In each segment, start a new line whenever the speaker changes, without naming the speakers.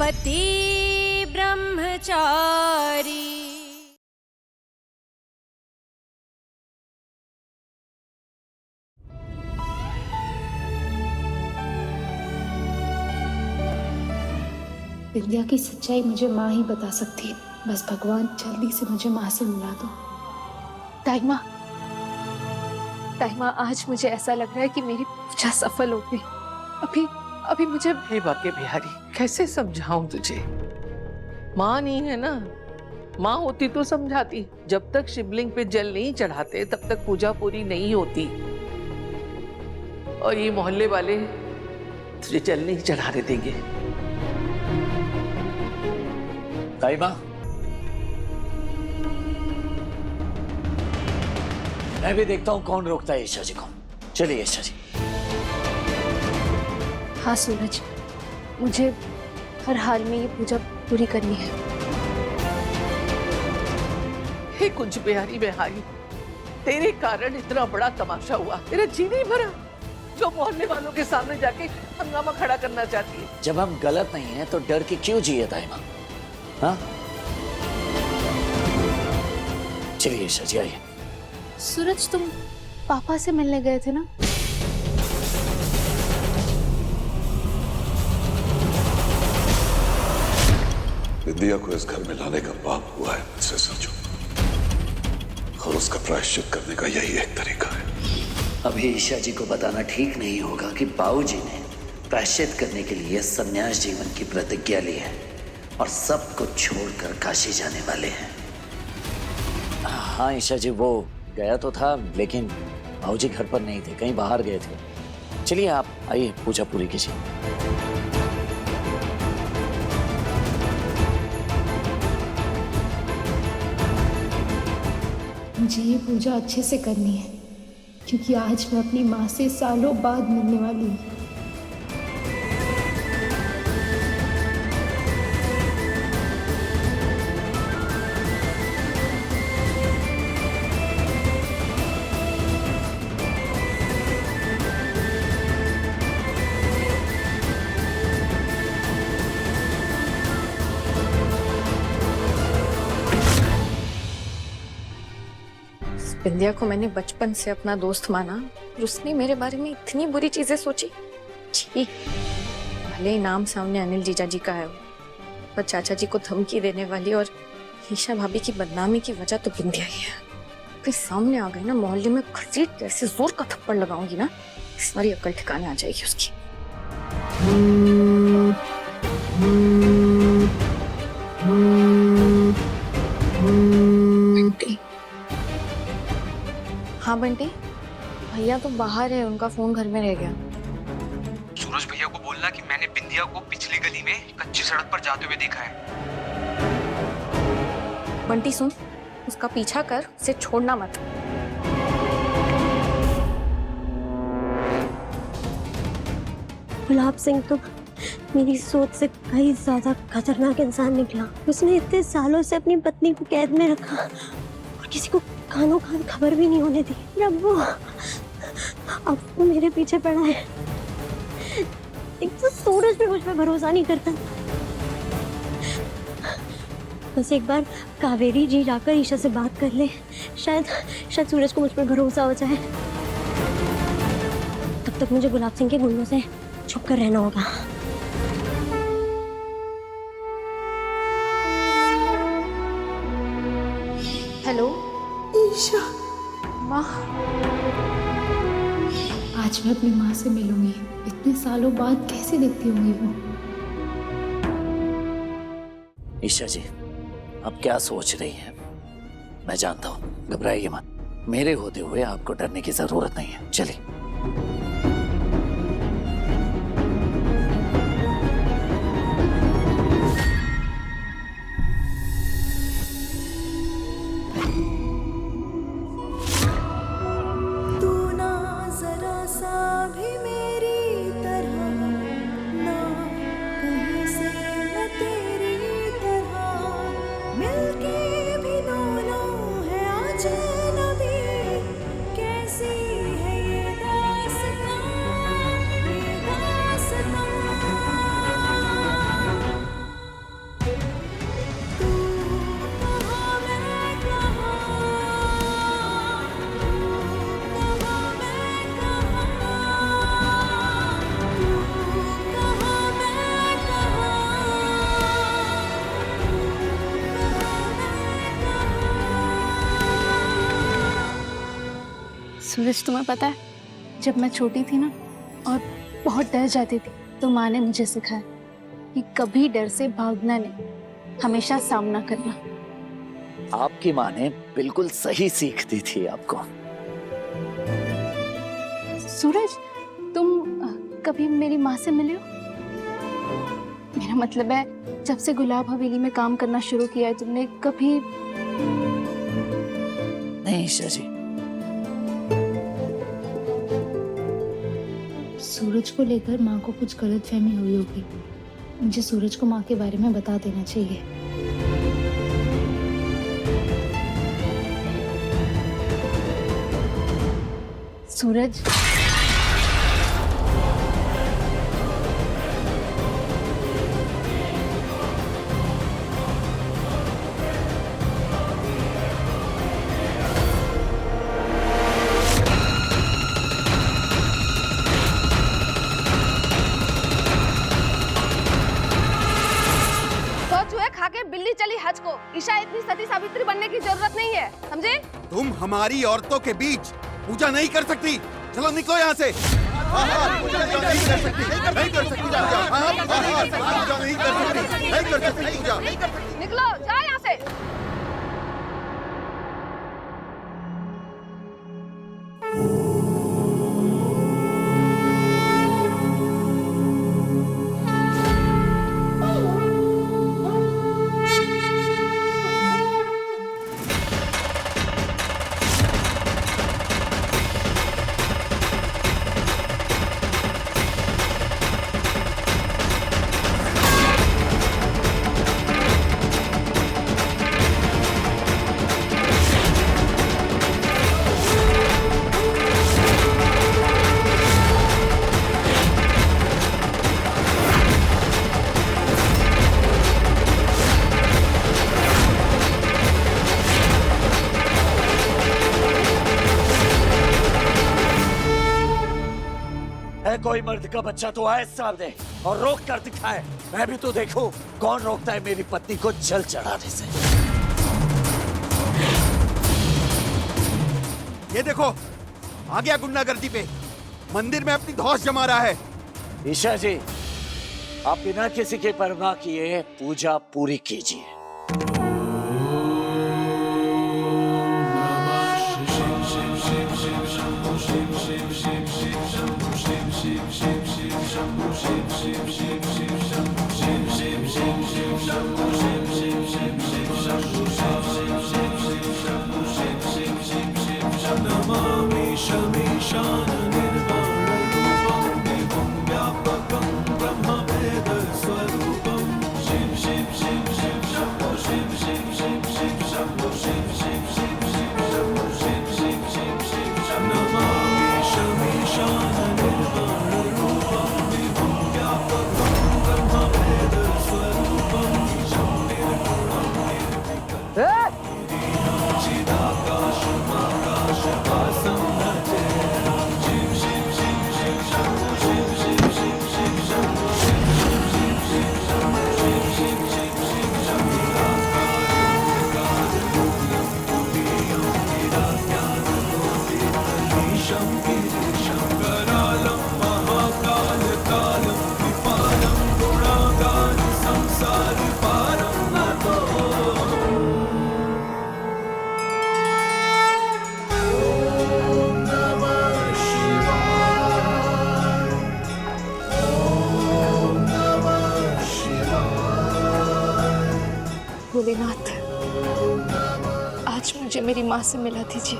पति ब्रह्मचारी।
विद्या की सच्चाई मुझे माँ ही बता सकती है। बस भगवान जल्दी से मुझे माँ से मिला दो।
ताई माँ, आज मुझे ऐसा लग रहा है कि मेरी पूजा सफल हो गई। अभी मुझे
हे बाके बिहारी, कैसे समझाऊं तुझे? माँ नहीं है ना, माँ होती तो समझाती। जब तक शिवलिंग पे जल नहीं चढ़ाते तब तक पूजा पूरी नहीं होती। और ये मोहल्ले वाले तुझे जल नहीं चढ़ाने देंगे।
ताई माँ, मैं भी देखता हूँ कौन रोकता है ईशा जी को। चलिए ईशा जी।
हाँ सूरज, मुझे हर हाल में ये पूजा पूरी करनी है।
हे कुंज बिहारी बिहारी, तेरे कारण इतना बड़ा तमाशा हुआ, तेरा जी नहीं भरा जो मोहल्ले वालों के सामने जाके हंगामा खड़ा करना चाहती है।
जब हम गलत नहीं है तो डर के क्यों जिए ताई माँ? हाँ, चलिए ईशा जी आइए।
सूरज, तुम पापा से मिलने गए थे ना?
विद्या को इस घर में लाने का पाप हुआ है मुझसे सोचो, और उसका प्रायश्चित करने का यही एक तरीका है।
अभी ईशा जी को बताना ठीक नहीं होगा कि बाबूजी ने प्रायश्चित करने के लिए संन्यास जीवन की प्रतिज्ञा ली है और सब कुछ छोड़कर काशी जाने वाले हैं। हाँ ईशा जी, वो गया तो था लेकिन बाबूजी घर पर नहीं थे, कहीं बाहर गए थे। चलिए आप आइए, पूजा पूरी कीजिए।
मुझे ये पूजा अच्छे से करनी है क्योंकि आज मैं अपनी माँ से सालों बाद मिलने वाली हूँ।
विद्या को मैंने बचपन से अपना दोस्त माना और उसने मेरे बारे में इतनी बुरी चीजें सोची। छी, भले ही नाम सामने अनिल जीजा जी का है, पर चाचा जी को धमकी देने वाली और ईशा भाभी की बदनामी की वजह तो विद्या ही है। फिर सामने आ गई ना, मोहल्ले में घसीट के ऐसे जोर का थप्पड़ लगाऊंगी ना, सारी अक्ल ठिकाने आ जाएगी उसकी। हाँ बंटी, भैया तो बाहर है, उनका फोन घर में रह गया।
सूरज भैया को बोलना कि मैंने बिंदिया को पिछली गली में कच्ची सड़क पर जाते हुए देखा है।
बंटी सुन, उसका पीछा कर, उसे छोड़ना मत।
गुलाब सिंह तो मेरी सोच से कहीं ज्यादा खतरनाक इंसान निकला। उसने इतने सालों से अपनी पत्नी को कैद में रखा और किसी को कानों कान खबर भी नहीं होने दी। रब्बो, अब वो मेरे पीछे पड़ा है। एक तो सूरज भी मुझ पर भरोसा नहीं करता। बस एक बार कावेरी जी जाकर ईशा से बात कर ले, शायद सूरज को मुझ पर भरोसा हो जाए। तब तक मुझे गुलाब सिंह के गुंडों से छुप कर रहना होगा।
हेलो
ईशा,
माँ।
आज मैं अपनी माँ से मिलूंगी। इतने सालों बाद कैसे दिखती होंगी वो।
ईशा जी, अब क्या सोच रही हैं? मैं जानता हूँ, घबराइए मत। मेरे होते हुए आपको डरने की जरूरत नहीं है। चलिए।
कैसी है ये दास्तां।
सूरज, तुम्हें पता है, जब मैं छोटी थी ना और बहुत डर जाती थी, तो माँ ने मुझे सिखाया कि कभी डर से भागना नहीं, हमेशा सामना करना।
आपकी माँ ने बिल्कुल सही सीख दी थी आपको।
सूरज, तुम कभी मेरी माँ से मिले हो? मेरा मतलब है, जब से गुलाब हवेली में काम करना शुरू किया है, तुमने कभी?
नहीं ईशा जी।
सूरज को लेकर माँ को कुछ गलतफहमी हुई होगी। मुझे सूरज को माँ के बारे में बता देना चाहिए। सूरज,
खाके बिल्ली चली हज को। ईशा इतनी सती सावित्री बनने की जरूरत नहीं है, समझे?
तुम हमारी औरतों के बीच पूजा नहीं कर सकती। चलो निकलो यहाँ से।
निकलो, जाओ यहाँ से।
कोई मर्द का बच्चा तो आए सामने और रोक कर दिखाए। मैं भी तो देखूं कौन रोकता है मेरी पत्नी को जल चढ़ाने से।
ये देखो, आ गया गुंडागर्दी पे। मंदिर में अपनी धौंस जमा रहा है।
ईशा जी, आप बिना किसी के परवाह किए पूजा पूरी कीजिए।
भोलेनाथ, आज मुझे मेरी माँ से मिला दीजिए।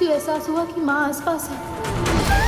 एहसास हुआ कि माँ आसपास है।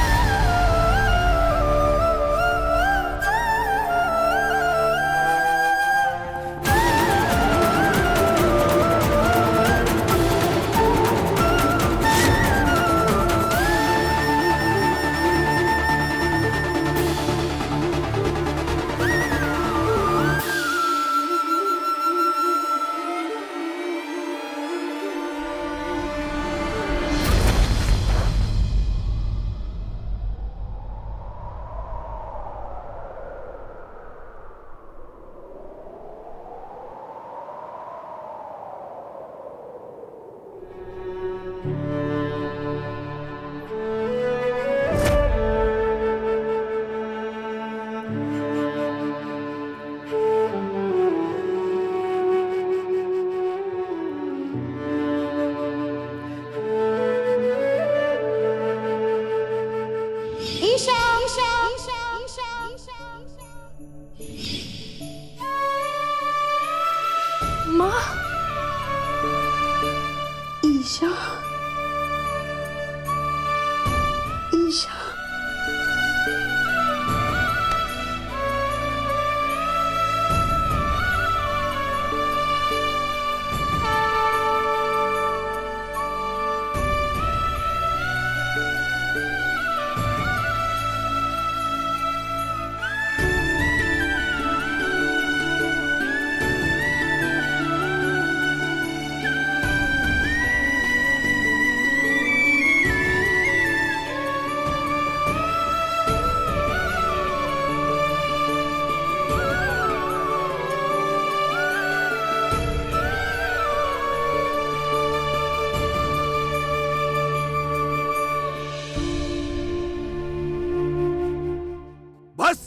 माँ,
ईशा, ईशा,
बस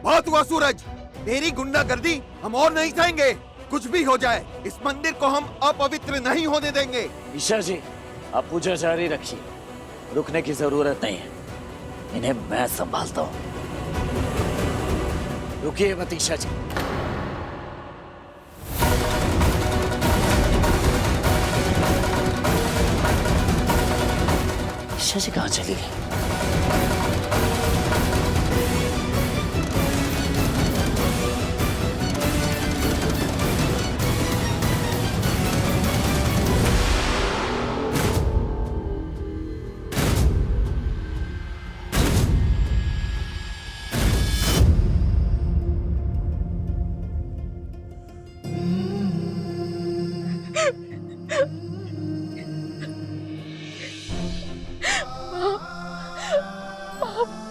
बहुत हुआ सूरज, तेरी गुंडागर्दी हम और नहीं सहेंगे। कुछ भी हो जाए, इस मंदिर को हम अपवित्र नहीं होने देंगे।
ईशा जी, आप पूजा जारी रखिए, रुकने की जरूरत नहीं है, इन्हें मैं संभालता हूँ। रुकिए मत ईशा जी। ईशा जी कहाँ चली गई?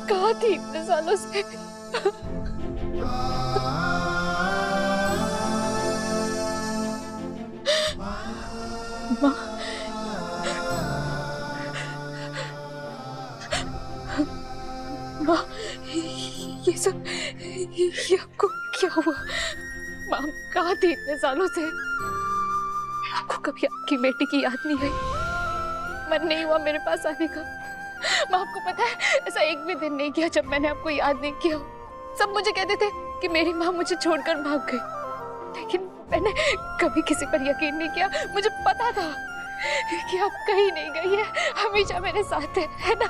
कहाँ थी इतने सालों से? माँ, माँ, ये सब, ये आपको क्या हुआ? माँ, कहाँ थी इतने सालों से? आपको कभी आपकी बेटी की याद नहीं आई? मन नहीं हुआ मेरे पास आने का? माँ, आपको पता है, ऐसा एक भी दिन नहीं किया जब मैंने आपको याद नहीं किया। सब मुझे कहते थे कि मेरी माँ मुझे छोड़कर भाग गई, लेकिन मैंने कभी किसी पर यकीन नहीं किया। मुझे पता था कि आप कहीं नहीं गई है, हमेशा मेरे साथ है ना?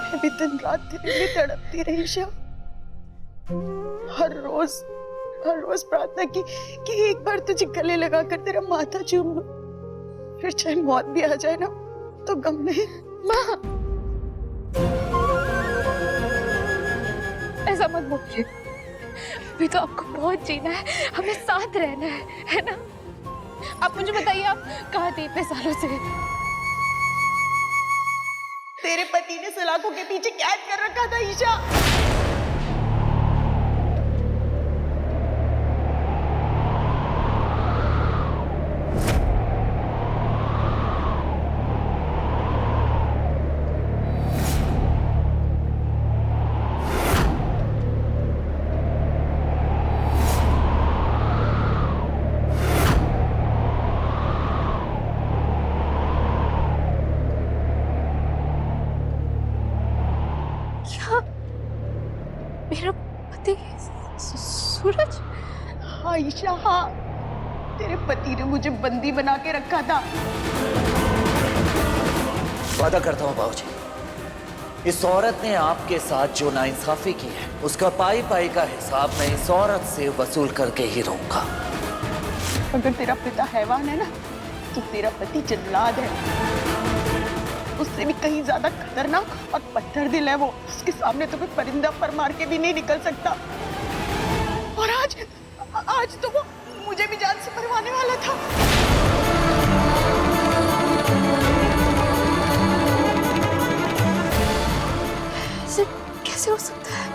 मैं भी दिन रात तेरे लिए तड़पती रही ईशा। हर रोज प्रार्थना की कि एक बार तुझे गले लगाकर तेरा माथा चूम लूं, फिर चाहे मौत भी आ जाए ना तो गम नहीं।
माँ, ऐसा मत बोलिए, अभी तो आपको बहुत जीना है, हमें साथ रहना है ना? आप मुझे बताइए, आप कहाँ थे इतने सालों से?
तेरे पति ने सलाखों के पीछे कैद कर रखा था ईशा।
मेरा पति सूरज?
हाँ ईशा, हाँ, तेरे पति ने मुझे बंदी बना के रखा था।
वादा करता हूँ बाबूजी, इस औरत ने आपके साथ जो नाइंसाफी की है, उसका पाई पाई का हिसाब मैं इस औरत से वसूल करके ही रहूंगा।
अगर तेरा पिता हैवान है ना, तो तेरा पति जल्लाद है। उससे भी कहीं ज्यादा खतरनाक और पत्थर दिल है वो। उसके सामने तो कोई परिंदा पर मार के भी नहीं निकल सकता। और आज तो वो मुझे भी जान से मरवाने वाला था।
ऐसे कैसे हो सकता है?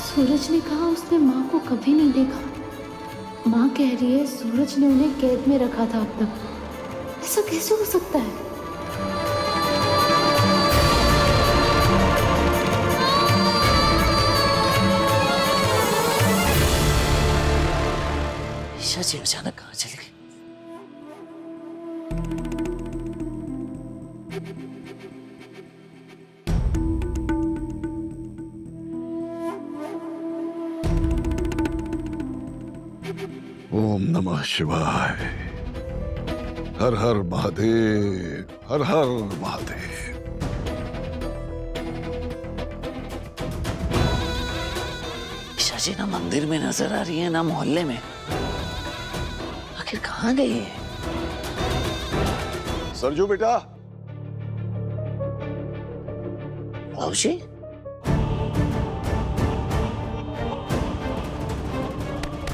सूरज ने कहा उसने माँ को कभी नहीं देखा। माँ कह रही है सूरज ने उन्हें कैद में रखा था अब तक। ऐसा कैसे हो सकता है?
ईशा जी अचानक कहाँ चली गई?
ओम नमः शिवाय। हर हर महादेव, हर हर महादेव।
ईशा जी ना मंदिर में नजर आ रही है ना मोहल्ले में, आखिर कहाँ गई है?
सरजू बेटा।
बाबूजी,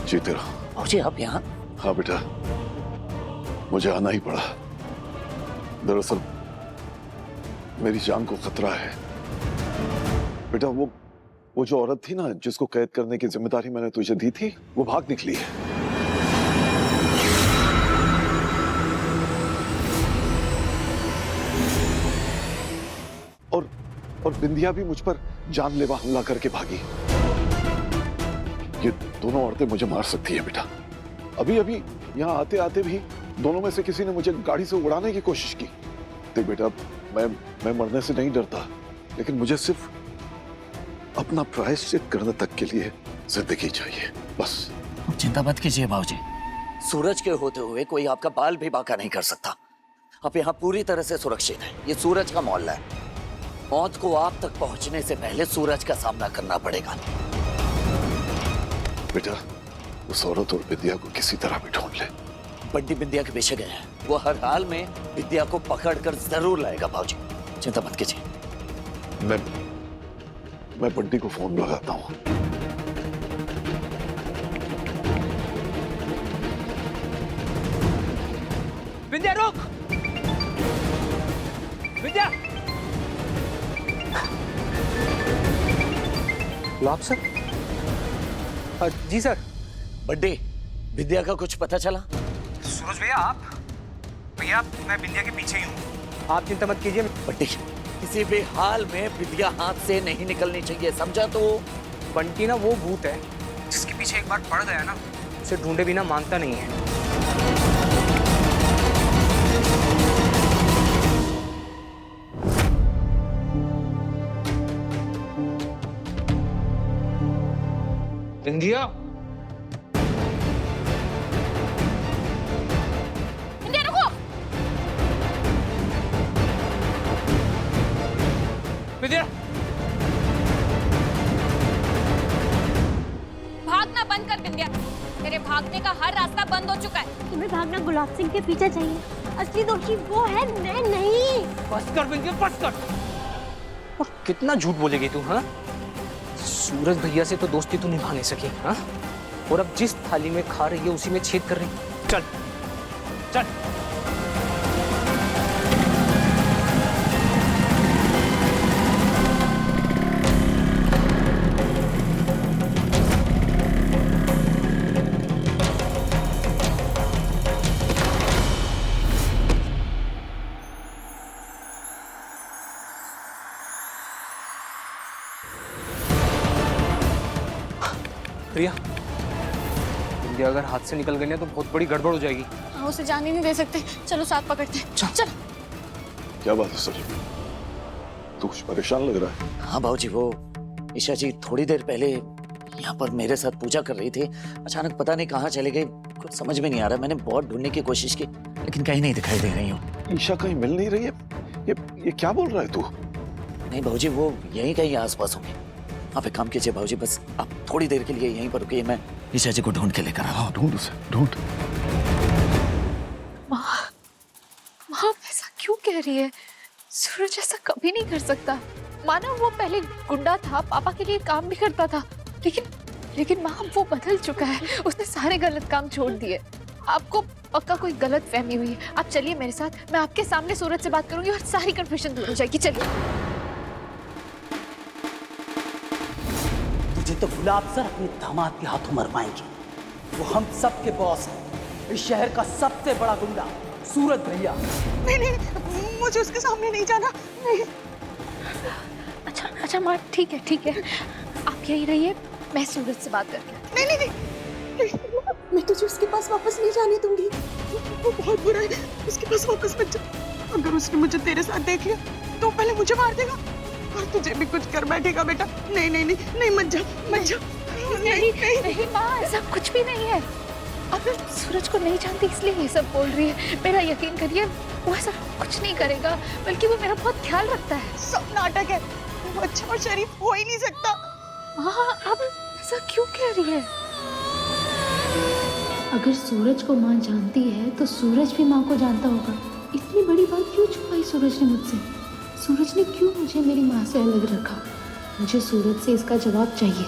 जीते रहो।
बाबूजी आप यहाँ?
हाँ बेटा, मुझे आना ही पड़ा। दरअसल मेरी जान को खतरा है बेटा। वो जो औरत थी ना जिसको कैद करने की जिम्मेदारी मैंने तुझे दी थी, वो भाग निकली है। और बिंदिया भी मुझ पर जानलेवा हमला करके भागी। ये दोनों औरतें मुझे मार सकती है बेटा। अभी अभी यहाँ आते आते भी दोनों में से किसी ने मुझे गाड़ी से उड़ाने की कोशिश की। देख बेटा, मैं मरने से नहीं डरता, लेकिन मुझे सिर्फ अपना प्रायश्चित करने तक के लिए जिंदगी चाहिए, बस।
चिंता मत कीजिए बाबूजी, सूरज के होते हुए कोई आपका बाल भी बांका नहीं कर सकता। आप यहाँ पूरी तरह से सुरक्षित हैं। ये सूरज का मोहल्ला है। मौत को आप तक पहुंचने से पहले सूरज का सामना करना पड़ेगा।
बेटा, उस औरत और विद्या को किसी तरह भी ढूंढ ले।
बंटी बिंदिया के पीछे गए हैं। वो हर हाल में विद्या को पकड़कर जरूर लाएगा बाबूजी, चिंता मत कीजिए।
मैं बंटी को फोन लगाता हूँ।
विद्या रुक! विद्या! गुलाब सर? जी सर।
बंटी, विद्या का कुछ पता चला?
सूरज भैया आप? भैया मैं विद्या के पीछे ही हूँ, आप चिंता मत कीजिए।
बंटी, किसी भी हाल में विद्या हाथ से नहीं निकलनी चाहिए, समझा? तो
बंटी ना वो भूत है जिसके पीछे एक बार पड़ गया ना, उसे ढूंढे बिना मानता नहीं है। बिंदिया,
बिंदिया रुको!
विद्या!
भागना बंद कर बिंदिया, तेरे भागने का हर रास्ता बंद हो चुका है।
तुम्हें भागना गुलाब सिंह के पीछे चाहिए, असली दोषी वो है, मैं नहीं।
बस कर बिंदिया, बस कर। कितना झूठ बोलेगी तू? हाँ, सूरज भैया से तो दोस्ती तू निभा नहीं सकी। हाँ, और अब जिस थाली में खा रही है उसी में छेद कर रही। चल चल। प्रिया, बिंदिया अगर हाथ से निकल गई ना तो बहुत बड़ी गड़बड़ हो जाएगी।
हाँ, उसे जाने नहीं दे सकते। चलो साथ पकड़ते हैं। चल।
क्या बात है सर? तू कुछ परेशान लग रहा है।
हाँ बाबूजी, वो ईशा जी थोड़ी देर पहले यहाँ पर मेरे साथ पूजा कर रही थी। अचानक पता नहीं कहाँ चले गए, कुछ समझ में नहीं आ रहा। मैंने बहुत ढूंढने की कोशिश की, लेकिन कहीं नहीं दिखाई दे रही हूँ।
ईशा कहीं मिल नहीं रही है। ये क्या बोल रहा है तू?
नहीं बाबूजी, वो यहीं कहीं आसपास होंगे। आप एक काम कीजिए बाबूजी, बस आप थोड़ी देर के लिए यहीं पर रुकिए, मैं ईशा जी को ढूंढ के लेकर आ रहा हूँ।
ढूंढ उसे, ढूंढ।
माँ ऐसा क्यों कह रही है? सूरज ऐसा कभी नहीं कर सकता। माना वो पहले गुंडा था, पापा के लिए काम भी करता था, लेकिन माँ वो बदल चुका है। उसने सारे गलत काम छोड़ दिए। आपको पक्का कोई गलत फहमी हुई है। आप चलिए मेरे साथ, मैं आपके सामने सूरज से बात करूंगी और सारी कंफ्यूजन दूर हो जाएगी। चलिए।
तुझे तो गुलाब सर अपने दामाद के हाथों मर पाएंगे। वो हम सब के बॉस हैं, इस शहर का सबसे बड़ा गुंडा सूरज भैया।
नहीं, मुझे उसके सामने नहीं जाना। नहीं।
अच्छा माँ, ठीक है। आप यही रहिए, मैं सूरज से बात करके।
नहीं, मैं तुझे उसके पास वापस नहीं जाने दूंगी। वो बहुत बुरा है, उसके पास वापस मत जा। अगर उसने मुझे तेरे साथ देख लिया तो पहले मुझे मार देगा और तुझे भी कुछ कर बैठेगा बेटा। नहीं, मत जा। नहीं माँ, ऐसा कुछ भी नहीं है।
अब सूरज को नहीं जानती इसलिए ये सब बोल रही है। मेरा यकीन करिए वो ऐसा कुछ नहीं करेगा, बल्कि वो मेरा बहुत ख्याल रखता है।
सब नाटक है, वो अच्छा और शरीफ हो ही नहीं सकता।
हाँ, अब ऐसा क्यों कह रही है?
अगर सूरज को माँ जानती है तो सूरज भी माँ को जानता होगा। इतनी बड़ी बात क्यों छुपाई सूरज ने मुझसे? सूरज ने क्यों मुझे मेरी माँ से अलग रखा? मुझे सूरज से इसका जवाब चाहिए।